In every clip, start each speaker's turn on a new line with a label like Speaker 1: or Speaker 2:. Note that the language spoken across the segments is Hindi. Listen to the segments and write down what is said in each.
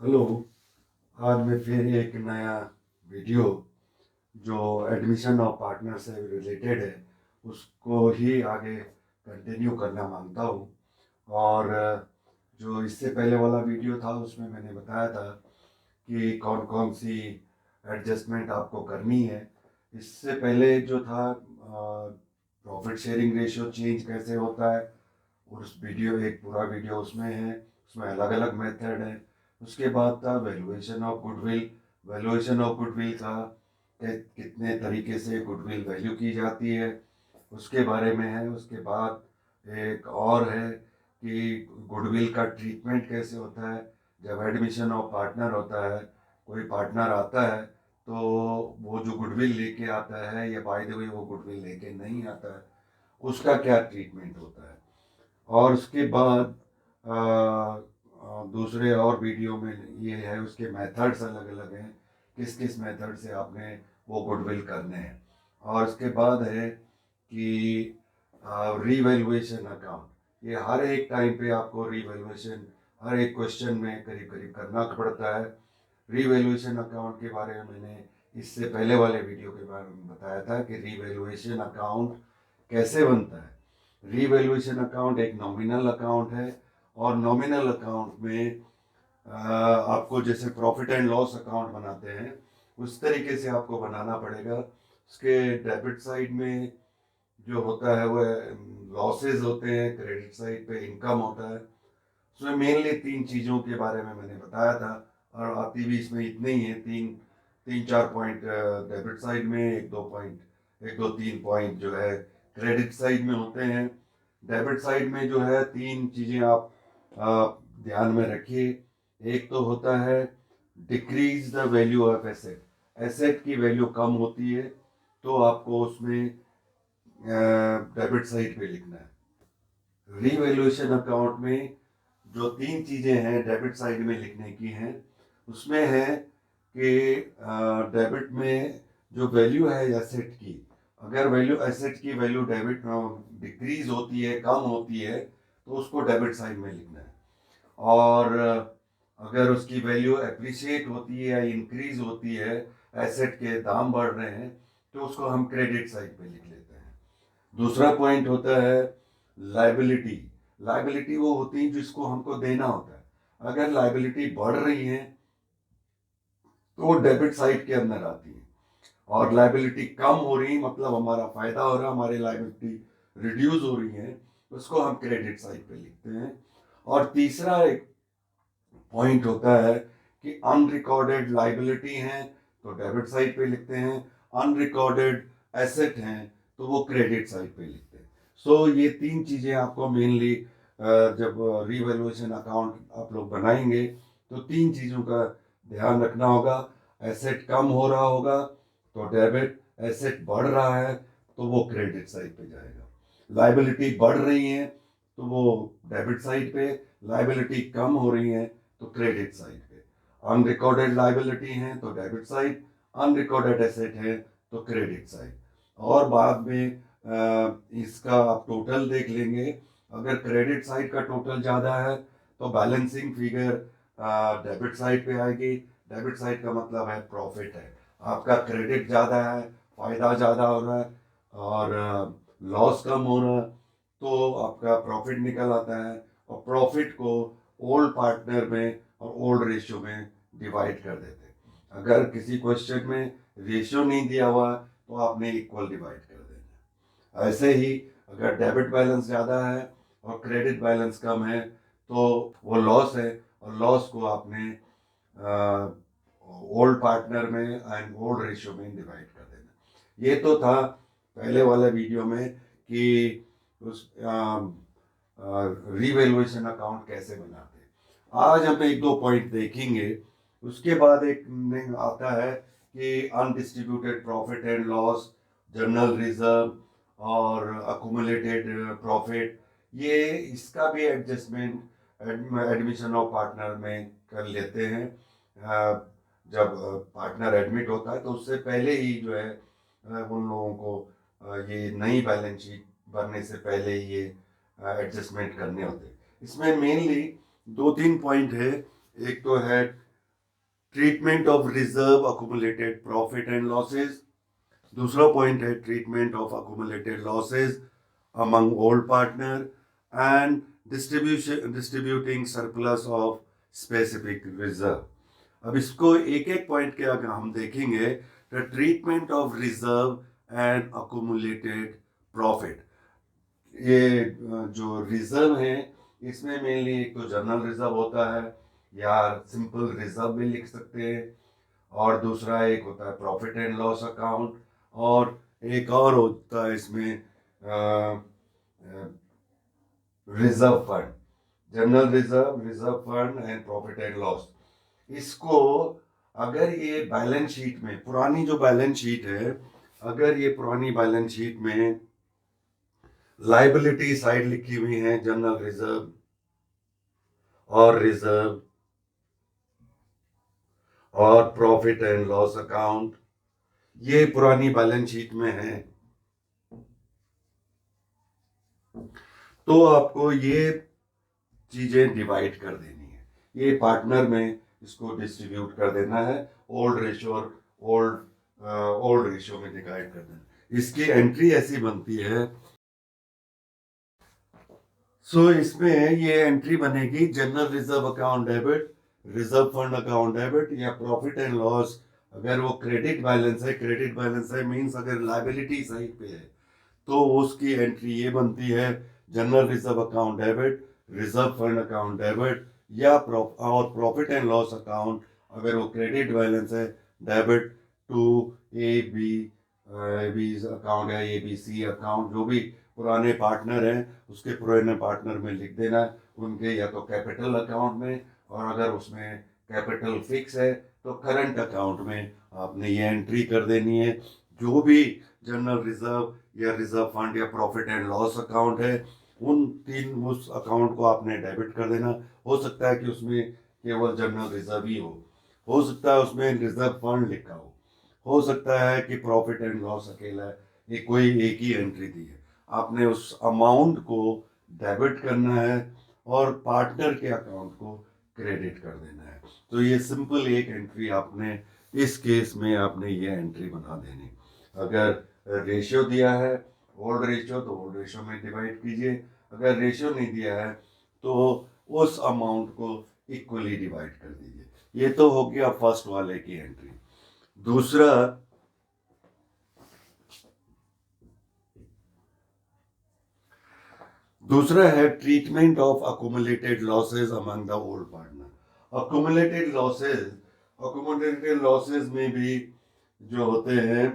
Speaker 1: हेलो। आज मैं फिर एक नया वीडियो जो एडमिशन ऑफ पार्टनर से रिलेटेड है उसको ही आगे कंटिन्यू करना मांगता हूँ। और जो इससे पहले वाला वीडियो था उसमें मैंने बताया था कि कौन कौन सी एडजस्टमेंट आपको करनी है। इससे पहले जो था प्रॉफिट शेयरिंग रेशियो चेंज कैसे होता है, और उस वीडियो एक पूरा वीडियो उसमें है। उसमें अलग अलग मेथड है। उसके बाद था valuation of goodwill. Valuation of goodwill का कितने तरीके से गुडविल वैल्यू की जाती है उसके बारे में है। उसके बाद एक और है कि गुडविल का ट्रीटमेंट कैसे होता है जब एडमिशन ऑफ पार्टनर होता है। कोई पार्टनर आता है तो वो जो गुडविल लेके आता है या बाय द वे वो गुडविल लेके नहीं आता है, उसका क्या ट्रीटमेंट होता है। और उसके बाद दूसरे और वीडियो में ये है, उसके मेथड्स अलग अलग हैं, किस किस मेथड से आपने वो गुडविल करने हैं। और उसके बाद है कि रीवैल्यूएशन अकाउंट। ये हर एक टाइम पे आपको रीवैल्यूएशन हर एक क्वेश्चन में करीब करीब करना पड़ता है। रीवैल्यूएशन अकाउंट के बारे में मैंने इससे पहले वाले वीडियो के बारे में बताया था कि रीवैल्यूएशन अकाउंट कैसे बनता है। रीवैल्यूएशन अकाउंट एक नॉमिनल अकाउंट है, और नॉमिनल अकाउंट में आपको जैसे प्रॉफिट एंड लॉस अकाउंट बनाते हैं उस तरीके से आपको बनाना पड़ेगा। उसके डेबिट साइड में जो होता है वह लॉसेस होते हैं, क्रेडिट साइड पे इनकम होता है। उसमें मेनली तीन चीज़ों के बारे में मैंने बताया था, और आती भी इसमें इतने ही है, तीन तीन चार पॉइंट डेबिट साइड में, एक दो तीन पॉइंट जो है क्रेडिट साइड में होते हैं। डेबिट साइड में जो है तीन चीज़ें आप ध्यान में रखिए। एक तो होता है decrease the value of asset. Asset की वैल्यू कम होती है तो आपको उसमें डेबिट साइड पे लिखना है। रीवैल्यूएशन अकाउंट में जो तीन चीजें हैं डेबिट साइड में लिखने की हैं, उसमें है कि डेबिट में जो वैल्यू है एसेट की, अगर वैल्यू एसेट की वैल्यू डेबिट डिक्रीज होती है, कम होती है, तो उसको डेबिट साइड में लिखना है। और अगर उसकी वैल्यू एप्रिशिएट होती है या इंक्रीज होती है, एसेट के दाम बढ़ रहे हैं, तो उसको हम क्रेडिट साइड पे लिख लेते हैं। दूसरा पॉइंट होता है लाइबिलिटी। लाइबिलिटी वो होती है जिसको हमको देना होता है। अगर लाइबिलिटी बढ़ रही है तो वो डेबिट साइड के अंदर आती है, और लाइबिलिटी कम हो रही मतलब हमारा फायदा हो रहा, हमारी लाइबिलिटी रिड्यूस हो रही है, उसको हम क्रेडिट साइड पे लिखते हैं। और तीसरा एक पॉइंट होता है कि अनरिकॉर्डेड लाइबिलिटी हैं तो डेबिट साइड पे लिखते हैं, अनरिकॉर्डेड एसेट हैं तो वो क्रेडिट साइड पे लिखते हैं। सो ये तीन चीज़ें आपको मेनली जब रीवैल्यूएशन अकाउंट आप लोग बनाएंगे तो तीन चीज़ों का ध्यान रखना होगा। एसेट कम हो रहा होगा तो डेबिट, एसेट बढ़ रहा है तो वो क्रेडिट साइड पे जाएगा। लाइबिलिटी बढ़ रही है तो वो डेबिट साइड पे, लाइबिलिटी कम हो रही है तो क्रेडिट साइड पे। अनरिकॉर्डेड लाइबिलिटी है तो डेबिट साइड, अनरिकॉर्डेड एसेट है तो क्रेडिट साइड। और बाद में इसका आप टोटल देख लेंगे। अगर क्रेडिट साइड का टोटल ज़्यादा है तो बैलेंसिंग फिगर डेबिट साइड पे आएगी। डेबिट साइड का मतलब है प्रॉफिट है, आपका क्रेडिट ज़्यादा है, फायदा ज़्यादा हो रहा है, और लॉस कम हो रहा है, तो आपका प्रॉफिट निकल आता है। और प्रॉफिट को ओल्ड पार्टनर में और ओल्ड रेशियो में डिवाइड कर देते हैं। अगर किसी क्वेश्चन में रेशियो नहीं दिया हुआ तो आपने इक्वल डिवाइड कर देना। ऐसे ही अगर डेबिट बैलेंस ज़्यादा है और क्रेडिट बैलेंस कम है तो वो लॉस है, और लॉस को आपने ओल्ड पार्टनर में एंड ओल्ड रेशियो में डिवाइड कर देना। ये तो था पहले वाले वीडियो में कि उस रीवैल्यूएशन अकाउंट कैसे बनाते हैं। आज हम एक दो पॉइंट देखेंगे। उसके बाद एक में आता है कि undistributed profit and loss, general reserve और अकुमुलेटेड प्रॉफिट। ये इसका भी एडजस्टमेंट एडमिशन ऑफ पार्टनर में कर लेते हैं। जब पार्टनर एडमिट होता है तो उससे पहले ही जो है उन लोगों को ये नई बैलेंस शीट बनने से पहले ही ये एडजस्टमेंट करने होते हैं। इसमें मेनली दो तीन पॉइंट है। एक तो है treatment of reserve accumulated profit and losses. दूसरा पॉइंट है treatment of accumulated losses among old partner and distributing surplus of specific reserve. अब इसको एक एक पॉइंट के अगर हम देखेंगे तो treatment of reserve and accumulated profit, ये जो रिजर्व है इसमें मेनली एक तो जनरल रिजर्व होता है या सिंपल रिजर्व भी लिख सकते हैं, और दूसरा एक होता है प्रॉफिट एंड लॉस अकाउंट, और एक और होता है इसमें reserve fund, general reserve, reserve fund and profit and loss. इसको अगर ये बैलेंस शीट में, पुरानी जो बैलेंस शीट है, अगर ये पुरानी बैलेंस शीट में लाइबिलिटी साइड लिखी हुई है जनरल रिजर्व और रिजर्व और प्रॉफिट एंड लॉस अकाउंट, ये पुरानी बैलेंस शीट में है, तो आपको ये चीजें डिवाइड कर देनी है, ये पार्टनर में इसको डिस्ट्रीब्यूट कर देना है, ओल्ड रेशियो और ओल्ड रेशियो में डिवाइड कर देना। इसकी एंट्री ऐसी बनती है, सो इसमें ये एंट्री बनेगी general reserve account debit, reserve fund account debit, या प्रॉफिट एंड लॉस अगर वो क्रेडिट बैलेंस है, क्रेडिट बैलेंस है मींस अगर लायबिलिटी साइड पे है तो उसकी एंट्री ये बनती है general reserve account debit, reserve fund account debit, या और प्रॉफिट एंड लॉस अकाउंट अगर वो क्रेडिट बैलेंस है debit to A B account या ए बी सी अकाउंट, जो भी पुराने पार्टनर हैं उसके पुराने पार्टनर में लिख देना है उनके, या तो कैपिटल अकाउंट में, और अगर उसमें कैपिटल फिक्स है तो करंट अकाउंट में आपने ये एंट्री कर देनी है। जो भी जनरल रिजर्व या रिजर्व फंड या प्रॉफिट एंड लॉस अकाउंट है उन तीन उस अकाउंट को आपने डेबिट कर देना। हो सकता है कि उसमें केवल जनरल रिजर्व ही हो सकता है उसमें रिजर्व फंड लिखा हो सकता है कि प्रॉफिट एंड लॉस अकेला है, ये कोई एक ही एंट्री दी है, आपने उस अमाउंट को डेबिट करना है और पार्टनर के अकाउंट को क्रेडिट कर देना है। तो ये सिंपल एक एंट्री आपने इस केस में आपने ये एंट्री बना देनी। अगर रेशियो दिया है ओल्ड रेशियो तो ओल्ड रेशियो में डिवाइड कीजिए, अगर रेशियो नहीं दिया है तो उस अमाउंट को इक्वली डिवाइड कर दीजिए। ये तो हो गया फर्स्ट वाले की एंट्री। दूसरा दूसरा है treatment of accumulated losses among the old partner. Accumulated losses में भी जो होते हैं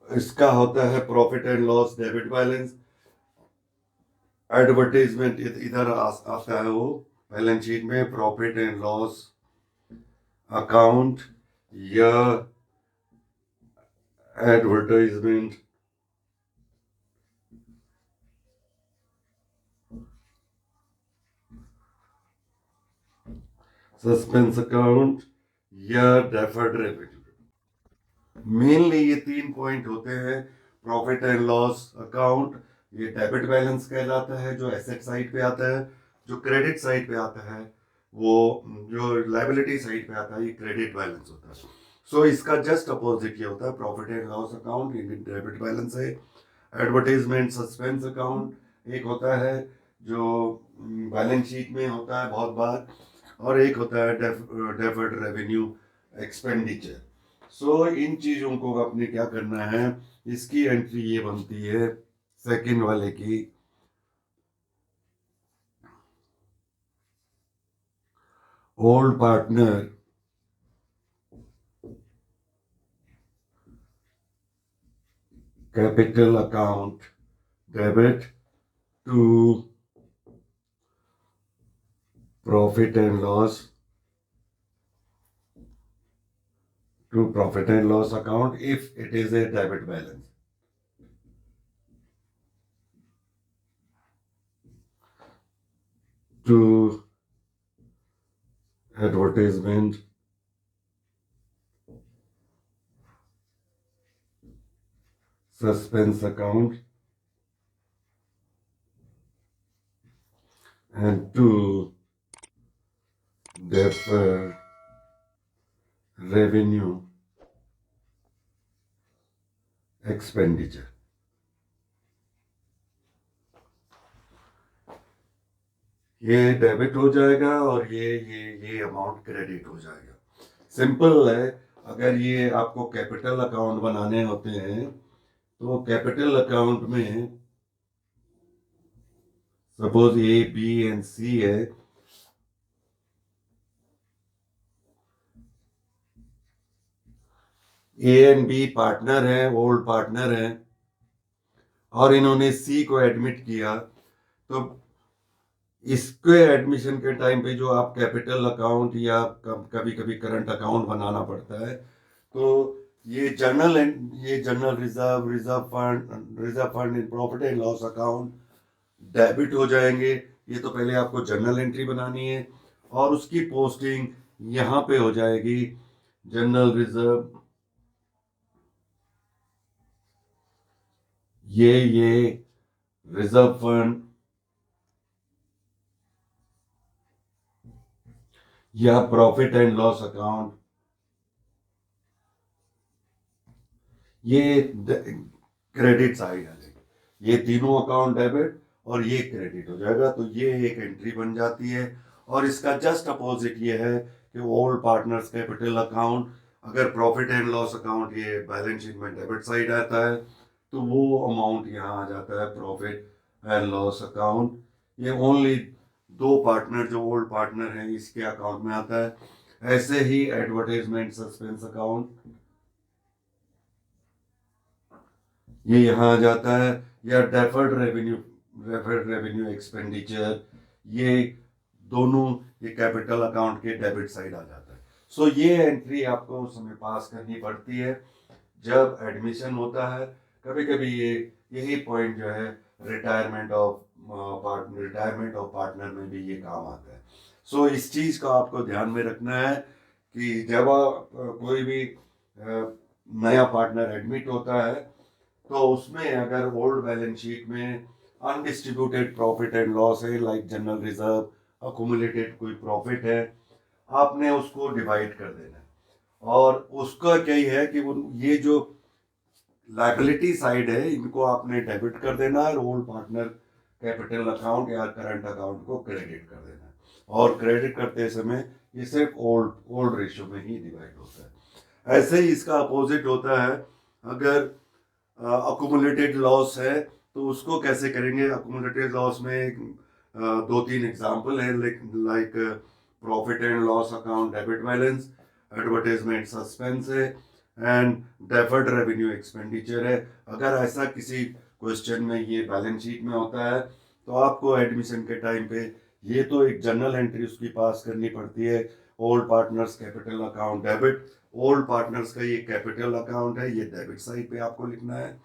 Speaker 1: इसका होता है profit and loss debit balance, advertisement इधर आता है वो बैलेंस शीट में प्रॉफिट एंड लॉस अकाउंट या एडवर्टाइजमेंट सस्पेंस अकाउंट या डेफर्ड रेवेन्यू। मेनली ये तीन पॉइंट होते हैं। प्रॉफिट एंड लॉस अकाउंट ये डेबिट बैलेंस कहलाता है जो एसेट साइड पे आता है, जो क्रेडिट साइड पे आता है वो, जो लायबिलिटी साइड पे आता है ये क्रेडिट बैलेंस होता है। सो इसका जस्ट अपोजिट ये होता है प्रॉफिट एंड लॉस अकाउंट, ये डेबिट बैलेंस है। एडवर्टाइजमेंट सस्पेंस अकाउंट एक होता है जो बैलेंस शीट में होता है बहुत बार, और एक होता है डेफर्ड रेवेन्यू एक्सपेंडिचर। सो इन चीज़ों को आपने क्या करना है, इसकी एंट्री ये बनती है सेकंड वाले की, old partner capital account debit to profit and loss account if it is a debit balance. To advertisement suspense account and to deferred revenue expenditure। ये डेबिट हो जाएगा और ये अमाउंट क्रेडिट हो जाएगा। सिंपल है। अगर ये आपको कैपिटल अकाउंट बनाने होते हैं तो कैपिटल अकाउंट में सपोज ए बी एंड सी है, ए एंड बी पार्टनर हैं, ओल्ड पार्टनर हैं, और इन्होंने सी को एडमिट किया, तो इसके एडमिशन के टाइम पे जो आप कैपिटल अकाउंट या कभी कभी करंट अकाउंट बनाना पड़ता है, तो ये general reserve, reserve fund in profit and loss account debit हो जाएंगे। ये तो पहले आपको जर्नल एंट्री बनानी है और उसकी पोस्टिंग यहाँ पे हो जाएगी जनरल रिजर्व। ये रिजर्व फंड या प्रॉफिट एंड लॉस अकाउंट, ये क्रेडिट साइड आ जाएगी। ये तीनों अकाउंट डेबिट और ये क्रेडिट हो जाएगा, तो ये एक एंट्री बन जाती है। और इसका जस्ट अपोजिट ये है कि ओल्ड पार्टनर्स कैपिटल अकाउंट, अगर प्रॉफिट एंड लॉस अकाउंट ये बैलेंस शीट में डेबिट साइड आता है, तो वो अमाउंट यहाँ आ जाता है प्रॉफिट एंड लॉस अकाउंट। ये ओनली दो पार्टनर जो ओल्ड पार्टनर हैं इसके अकाउंट में आता है। ऐसे ही एडवर्टाइजमेंट सस्पेंस अकाउंट, ये यहाँ आ जाता है, या डेफर्ड रेवेन्यू एक्सपेंडिचर, ये दोनों ये कैपिटल अकाउंट के डेबिट साइड आ जाता है। सो ये एंट्री आपको उस समय पास करनी पड़ती है जब एडमिशन होता है। कभी कभी ये यही पॉइंट जो है रिटायरमेंट ऑफ पार्टनर में भी ये काम आता है। सो इस चीज़ का आपको ध्यान में रखना है कि जब आप कोई भी नया पार्टनर एडमिट होता है, तो उसमें अगर ओल्ड बैलेंस शीट में अनडिस्ट्रीब्यूटेड प्रॉफिट एंड लॉस है, लाइक जनरल रिजर्व, अकुमुलेटेड कोई प्रॉफिट है, आपने उसको डिवाइड कर देना है। और उसका क्या ही है कि वो ये जो लाइबिलिटी साइड है इनको आपने डेबिट कर देना है, और ओल्ड पार्टनर कैपिटल अकाउंट या करंट अकाउंट को क्रेडिट कर देना है। और क्रेडिट करते समय ये सिर्फ ओल्ड ओल्ड रेशियो में ही डिवाइड होता है। ऐसे ही इसका अपोजिट होता है, अगर अकुमुलेटेड लॉस है तो उसको कैसे करेंगे। अकुमुलेटेड लॉस में दो तीन एग्जांपल है, like profit and loss account debit balance, advertisement suspense है, एंड डेफर्ड रेवेन्यू एक्सपेंडिचर है। अगर ऐसा किसी क्वेश्चन में ये बैलेंस शीट में होता है तो आपको एडमिशन के टाइम पे ये तो एक जनरल एंट्री उसकी पास करनी पड़ती है, old partners capital account debit. Old partners का ये कैपिटल अकाउंट है, ये डेबिट साइड पे आपको लिखना है।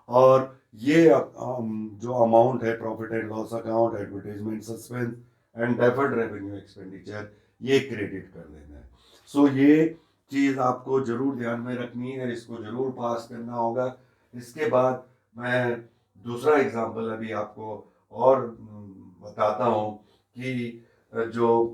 Speaker 1: और ये जो अमाउंट है profit and loss account, advertisement suspense and deferred revenue expenditure, ये क्रेडिट कर देना है। सो ये चीज़ आपको जरूर ध्यान में रखनी है, इसको जरूर पास करना होगा। इसके बाद मैं दूसरा एग्जांपल अभी आपको और बताता हूँ कि जो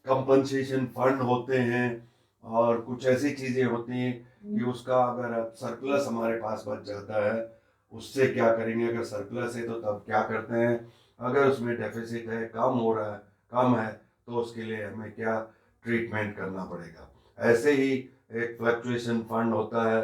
Speaker 1: कंपनसेशन फंड होते हैं और कुछ ऐसी चीज़ें होती हैं कि उसका अगर सरप्लस हमारे पास बच जाता है, उससे क्या करेंगे। अगर सरप्लस है तो तब क्या करते हैं, अगर उसमें डेफिसिट है, कम हो रहा है, कम है, तो उसके लिए हमें क्या ट्रीटमेंट करना पड़ेगा। ऐसे ही एक फ्लक्चुएशन फंड होता है,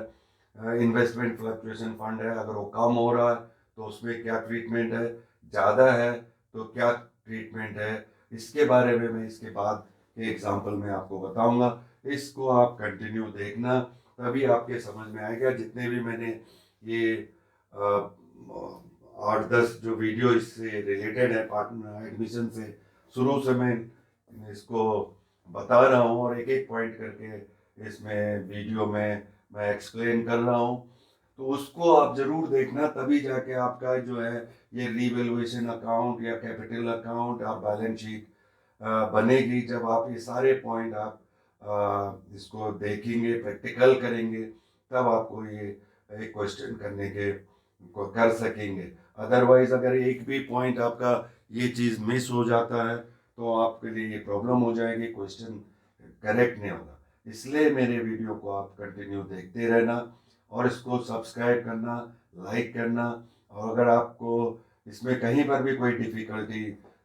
Speaker 1: इन्वेस्टमेंट फ्लक्चुएशन फंड है, अगर वो कम हो रहा है तो उसमें क्या ट्रीटमेंट है, ज़्यादा है तो क्या ट्रीटमेंट है। इसके बारे में मैं इसके बाद के एग्जाम्पल में आपको बताऊंगा। इसको आप कंटिन्यू देखना, तभी आपके समझ में आएगा। जितने भी मैंने ये 8-10 जो वीडियो इससे रिलेटेड है पार्टनर एडमिशन से, शुरू से मैं इसको बता रहा हूँ और एक एक पॉइंट करके इसमें वीडियो में मैं एक्सप्लेन कर रहा हूँ, तो उसको आप जरूर देखना, तभी जाके आपका जो है ये रीवैल्यूएशन अकाउंट या कैपिटल अकाउंट या बैलेंस शीट बनेगी। जब आप ये सारे पॉइंट आप इसको देखेंगे, प्रैक्टिकल करेंगे, तब आपको ये एक क्वेश्चन करने के को कर सकेंगे। अदरवाइज अगर एक भी पॉइंट आपका ये चीज़ मिस हो जाता है तो आपके लिए ये प्रॉब्लम हो जाएगी, क्वेश्चन करेक्ट नहीं होगा। इसलिए मेरे वीडियो को आप कंटिन्यू देखते रहना और इसको सब्सक्राइब करना, लाइक करना। और अगर आपको इसमें कहीं पर भी कोई डिफ़िकल्टी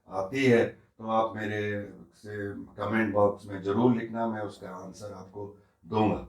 Speaker 1: आती है तो आप मेरे से कमेंट बॉक्स में ज़रूर लिखना, मैं उसका आंसर आपको दूंगा।